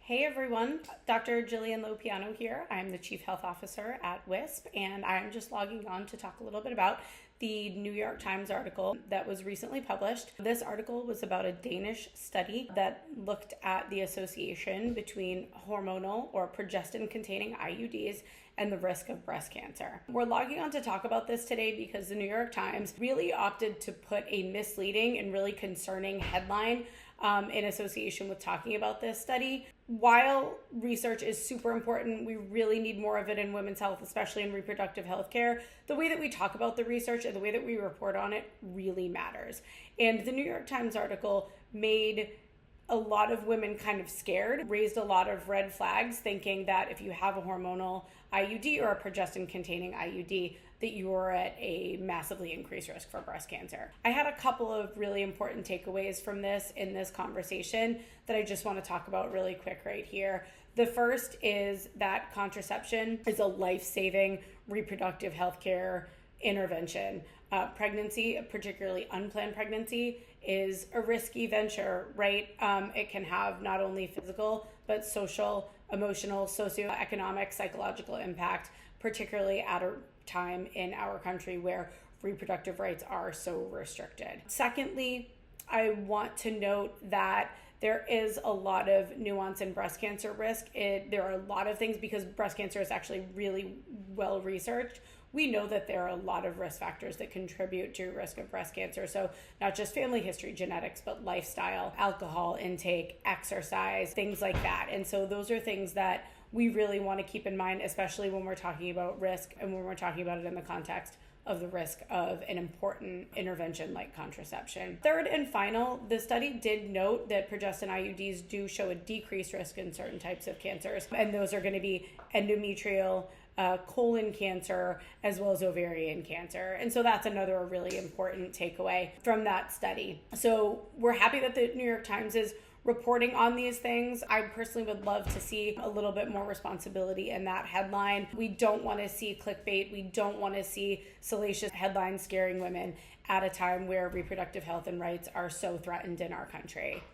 Hey everyone, Dr. Jillian LoPiano here. I'm the Chief Health Officer at Wisp, and I'm just logging on to talk a little bit about the New York Times article that was recently published. This article was about a Danish study that looked at the association between hormonal or progestin-containing IUDs and the risk of breast cancer. We're logging on to talk about this today because the New York Times really opted to put a misleading and really concerning headline in association with talking about this study. While research is super important, we really need more of it in women's health, especially in reproductive health care. The way that we talk about the research and the way that we report on it really matters. And the New York Times article made a lot of women kind of scared, raised a lot of red flags, thinking that if you have a hormonal IUD or a progestin-containing IUD, that you are at a massively increased risk for breast cancer. I had a couple of really important takeaways from this in this conversation that I just want to talk about really quick right here. The first is that contraception is a life-saving reproductive health care intervention. Pregnancy, particularly unplanned pregnancy, is a risky venture, right? It can have not only physical, but social, emotional, socioeconomic, psychological impact, particularly at a time in our country where reproductive rights are so restricted. Secondly, I want to note that there is a lot of nuance in breast cancer risk. There are a lot of things, because breast cancer is actually really well researched. We know that there are a lot of risk factors that contribute to risk of breast cancer. So not just family history, genetics, but lifestyle, alcohol intake, exercise, things like that. And so those are things that we really want to keep in mind, especially when we're talking about risk and when we're talking about it in the context of the risk of an important intervention like contraception. Third and final, the study did note that progestin IUDs do show a decreased risk in certain types of cancers, and those are going to be endometrial, colon cancer, as well as ovarian cancer. And so that's another really important takeaway from that study. So we're happy that the New York Times is reporting on these things. I personally would love to see a little bit more responsibility in that headline. We don't want to see clickbait. We don't want to see salacious headlines scaring women at a time where reproductive health and rights are so threatened in our country.